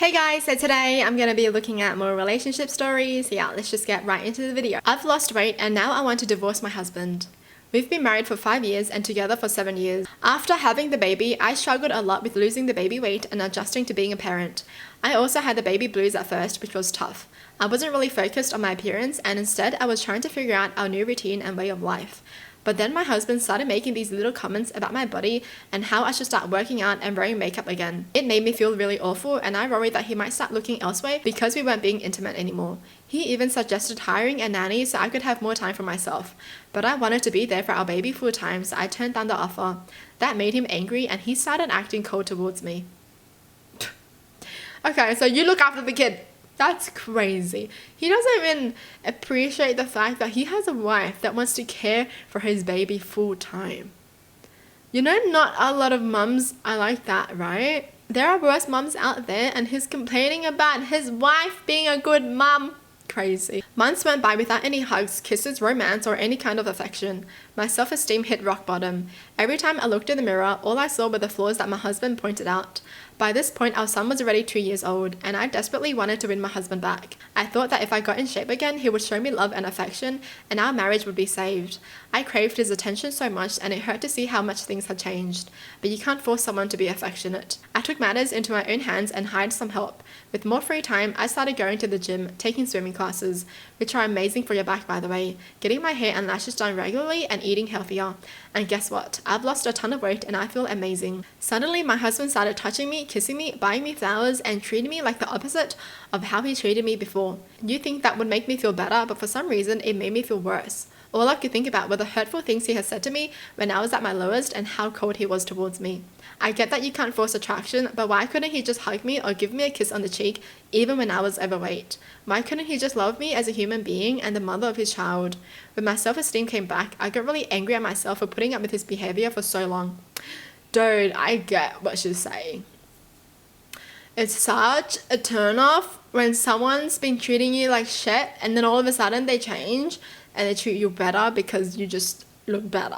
Hey guys, so today I'm going to be looking at more relationship stories. Yeah, let's just get right into the video. I've lost weight and now I want to divorce my husband. We've been married for 5 years and together for 7 years. After having the baby, I struggled a lot with losing the baby weight and adjusting to being a parent. I also had the baby blues at first, which was tough. I wasn't really focused on my appearance and instead I was trying to figure out our new routine and way of life. But then my husband started making these little comments about my body and how I should start working out and wearing makeup again. It made me feel really awful and I worried that he might start looking elsewhere because we weren't being intimate anymore. He even suggested hiring a nanny so I could have more time for myself. But I wanted to be there for our baby full time, so I turned down the offer. That made him angry and he started acting cold towards me. Okay, so you look after the kid. That's crazy. He doesn't even appreciate the fact that he has a wife that wants to care for his baby full time. You know, not a lot of mums are like that, right? There are worse mums out there and he's complaining about his wife being a good mum. Crazy. Months went by without any hugs, kisses, romance, or any kind of affection. My self-esteem hit rock bottom. Every time I looked in the mirror, all I saw were the flaws that my husband pointed out. By this point, our son was already 2 years old, and I desperately wanted to win my husband back. I thought that if I got in shape again, he would show me love and affection, and our marriage would be saved. I craved his attention so much, and it hurt to see how much things had changed. But you can't force someone to be affectionate. I took matters into my own hands and hired some help. With more free time, I started going to the gym, taking swimming classes, which are amazing for your back by the way, getting my hair and lashes done regularly, and eating healthier. And guess what? I've lost a ton of weight and I feel amazing. Suddenly, my husband started touching me, kissing me, buying me flowers, and treating me like the opposite of how he treated me before. You'd think that would make me feel better, but for some reason, it made me feel worse. All I could think about were the hurtful things he had said to me when I was at my lowest and how cold he was towards me. I get that you can't force attraction, but why couldn't he just hug me or give me a kiss on the cheek even when I was overweight? Why couldn't he just love me as a human being and the mother of his child? When my self-esteem came back, I got really angry at myself for putting up with his behavior for so long. Dude, I get what she's saying. It's such a turn-off when someone's been treating you like shit and then all of a sudden they change and they treat you better because you just look better.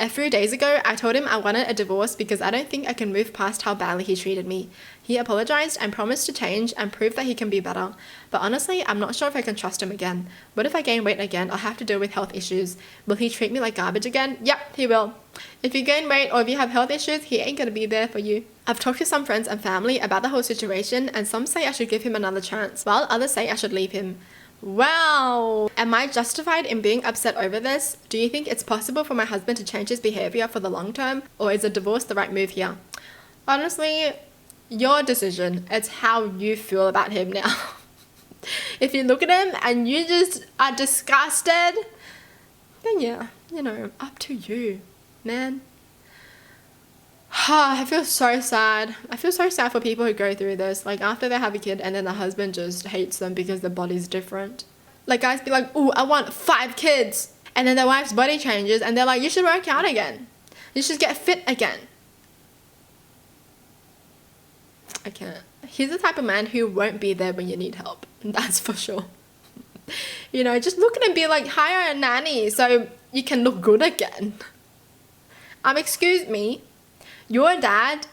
A few days ago, I told him I wanted a divorce because I don't think I can move past how badly he treated me. He apologized and promised to change and prove that he can be better. But honestly, I'm not sure if I can trust him again. What if I gain weight again? I'll have to deal with health issues. Will he treat me like garbage again? Yep, he will. If you gain weight or if you have health issues, he ain't gonna be there for you. I've talked to some friends and family about the whole situation and some say I should give him another chance, while others say I should leave him. Wow! Am I justified in being upset over this? Do you think it's possible for my husband to change his behavior for the long term? Or is a divorce the right move here? Honestly, your decision. It's how you feel about him now. If you look at him and you just are disgusted, then yeah, up to you, man. I feel so sad. I feel so sad for people who go through this. Like after they have a kid and then the husband just hates them because their body's different. Like guys be like, ooh, I want 5 kids. And then their wife's body changes and they're like, you should work out again. You should get fit again. I can't. He's the type of man who won't be there when you need help. That's for sure. Just look at him and be like, hire a nanny so you can look good again. Excuse me. Your dad,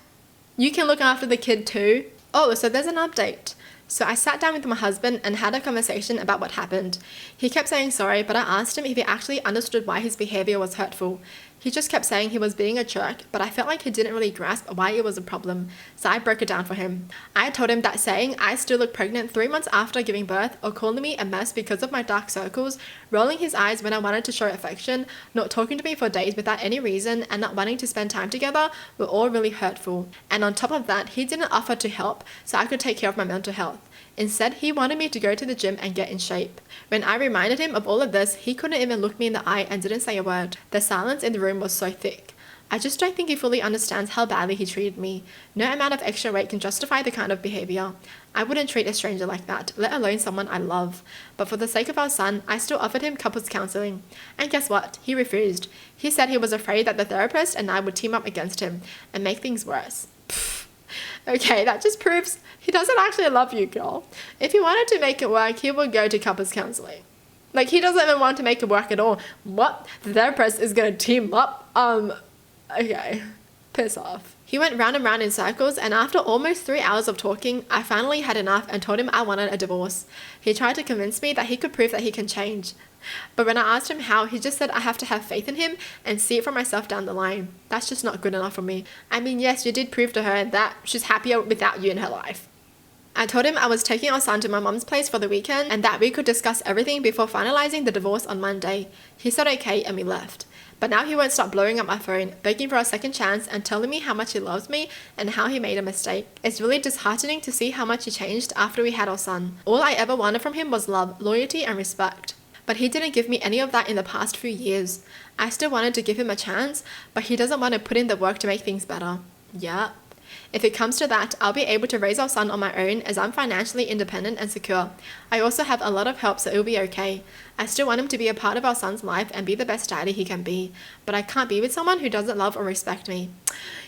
you can look after the kid too. Oh, so there's an update. So I sat down with my husband and had a conversation about what happened. He kept saying sorry, but I asked him if he actually understood why his behavior was hurtful. He just kept saying he was being a jerk, but I felt like he didn't really grasp why it was a problem, so I broke it down for him. I told him that saying I still look pregnant 3 months after giving birth, or calling me a mess because of my dark circles, rolling his eyes when I wanted to show affection, not talking to me for days without any reason, and not wanting to spend time together were all really hurtful. And on top of that, he didn't offer to help so I could take care of my mental health. Instead, he wanted me to go to the gym and get in shape. When I reminded him of all of this, he couldn't even look me in the eye and didn't say a word. The silence in the room was so thick. I just don't think he fully understands how badly he treated me. No amount of extra weight can justify the kind of behavior. I wouldn't treat a stranger like that, let alone someone I love. But for the sake of our son, I still offered him couples counseling. And guess what? He refused. He said he was afraid that the therapist and I would team up against him and make things worse. Okay, that just proves he doesn't actually love you, girl. If he wanted to make it work, he would go to couples counseling. Like, he doesn't even want to make it work at all. What? The therapist is going to team up? Okay. Piss off. He went round and round in circles, and after almost 3 hours of talking, I finally had enough and told him I wanted a divorce. He tried to convince me that he could prove that he can change. But when I asked him how, he just said I have to have faith in him and see it for myself down the line. That's just not good enough for me. I mean, yes, you did prove to her that she's happier without you in her life. I told him I was taking our son to my mum's place for the weekend and that we could discuss everything before finalizing the divorce on Monday. He said okay and we left. But now he won't stop blowing up my phone, begging for a second chance and telling me how much he loves me and how he made a mistake. It's really disheartening to see how much he changed after we had our son. All I ever wanted from him was love, loyalty and respect. But he didn't give me any of that in the past few years. I still wanted to give him a chance, but he doesn't want to put in the work to make things better. Yeah. If it comes to that, I'll be able to raise our son on my own as I'm financially independent and secure. I also have a lot of help, so it'll be okay. I still want him to be a part of our son's life and be the best daddy he can be, but I can't be with someone who doesn't love or respect me.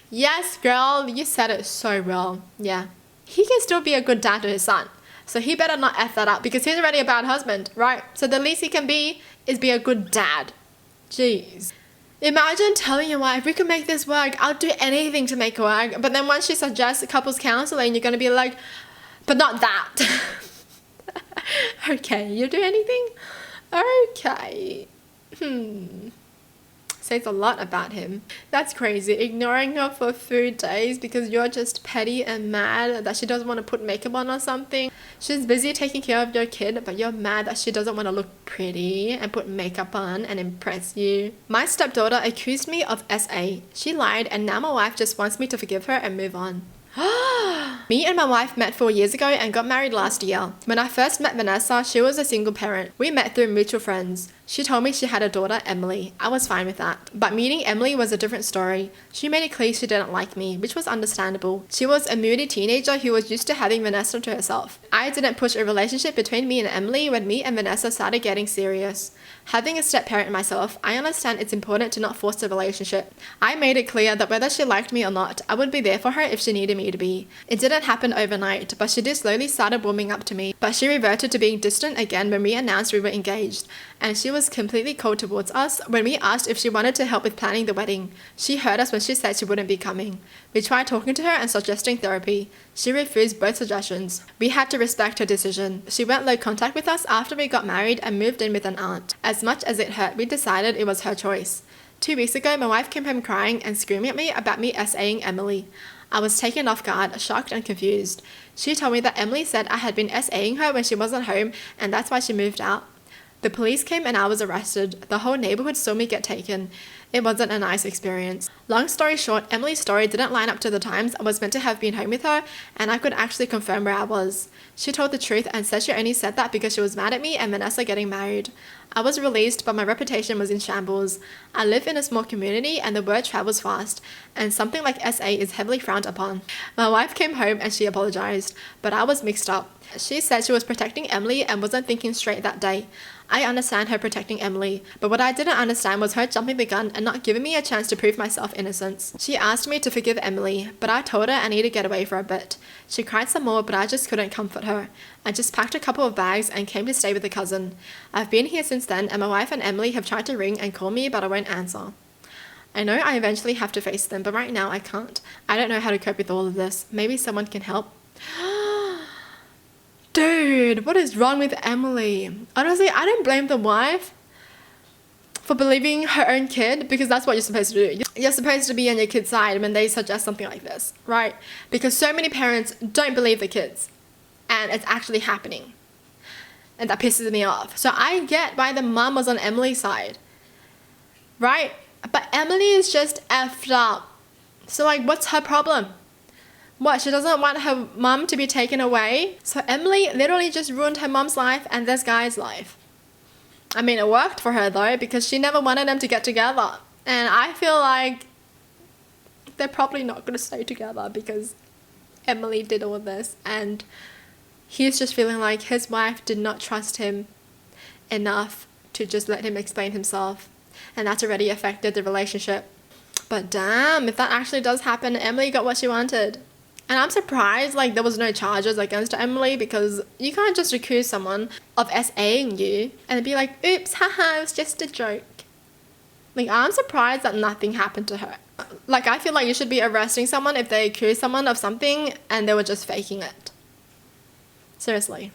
Yes, girl, you said it so well. Yeah. He can still be a good dad to his son, so he better not F that up because he's already a bad husband, right? So the least he can be is be a good dad. Jeez. Imagine telling your wife, we can make this work, I'll do anything to make it work. But then once she suggests couples counseling, you're going to be like, but not that. Okay, you do anything? Okay. Says a lot about him. That's crazy. Ignoring her for 3 days because you're just petty and mad that she doesn't want to put makeup on or something. She's busy taking care of your kid, but you're mad that she doesn't want to look pretty and put makeup on and impress you. My stepdaughter accused me of SA. She lied and now my wife just wants me to forgive her and move on. Me and my wife met 4 years ago and got married last year. When I first met Vanessa, she was a single parent. We met through mutual friends. She told me she had a daughter, Emily. I was fine with that. But meeting Emily was a different story. She made it clear she didn't like me, which was understandable. She was a moody teenager who was used to having Vanessa to herself. I didn't push a relationship between me and Emily when me and Vanessa started getting serious. Having a step-parent myself, I understand it's important to not force a relationship. I made it clear that whether she liked me or not, I would be there for her if she needed me to be. It didn't happen overnight, but she did slowly started warming up to me. But she reverted to being distant again when we announced we were engaged. And she was completely cold towards us when we asked if she wanted to help with planning the wedding. She heard us when she said she wouldn't be coming. We tried talking to her and suggesting therapy. She refused both suggestions. We had to respect her decision. She went low contact with us after we got married and moved in with an aunt. As much as it hurt, we decided it was her choice. 2 weeks ago, my wife came home crying and screaming at me about me SAing Emily. I was taken off guard, shocked and confused. She told me that Emily said I had been SAing her when she wasn't home and that's why she moved out. The police came and I was arrested. The whole neighborhood saw me get taken. It wasn't a nice experience. Long story short, Emily's story didn't line up to the times I was meant to have been home with her and I could actually confirm where I was. She told the truth and said she only said that because she was mad at me and Vanessa getting married. I was released, but my reputation was in shambles. I live in a small community and the word travels fast, and something like SA is heavily frowned upon. My wife came home and she apologized, but I was mixed up. She said she was protecting Emily and wasn't thinking straight that day. I understand her protecting Emily, but what I didn't understand was her jumping the gun and not giving me a chance to prove myself innocence. She asked me to forgive Emily, but I told her I need to get away for a bit. She cried some more, but I just couldn't comfort her. I just packed a couple of bags and came to stay with a cousin. I've been here since then, and my wife and Emily have tried to ring and call me, but I won't answer. I know I eventually have to face them, but right now I can't. I don't know how to cope with all of this. Maybe someone can help. Dude, what is wrong with Emily? Honestly, I don't blame the wife for believing her own kid because that's what you're supposed to do. You're supposed to be on your kid's side when they suggest something like this, right? Because so many parents don't believe the kids and it's actually happening. And that pisses me off. So I get why the mom was on Emily's side, right? But Emily is just effed up. So like, what's her problem? What, she doesn't want her mum to be taken away? So Emily literally just ruined her mum's life and this guy's life. I mean, it worked for her though, because she never wanted them to get together. And I feel like they're probably not going to stay together because Emily did all this. And he's just feeling like his wife did not trust him enough to just let him explain himself. And that's already affected the relationship. But damn, if that actually does happen, Emily got what she wanted. And I'm surprised like there was no charges against Emily because you can't just accuse someone of SAing you and be like, oops, haha, it was just a joke. Like, I'm surprised that nothing happened to her. Like, I feel like you should be arresting someone if they accuse someone of something and they were just faking it. Seriously.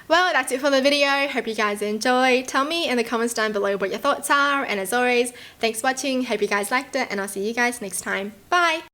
Well, that's it for the video. Hope you guys enjoyed. Tell me in the comments down below what your thoughts are. And as always, thanks for watching. Hope you guys liked it. And I'll see you guys next time. Bye!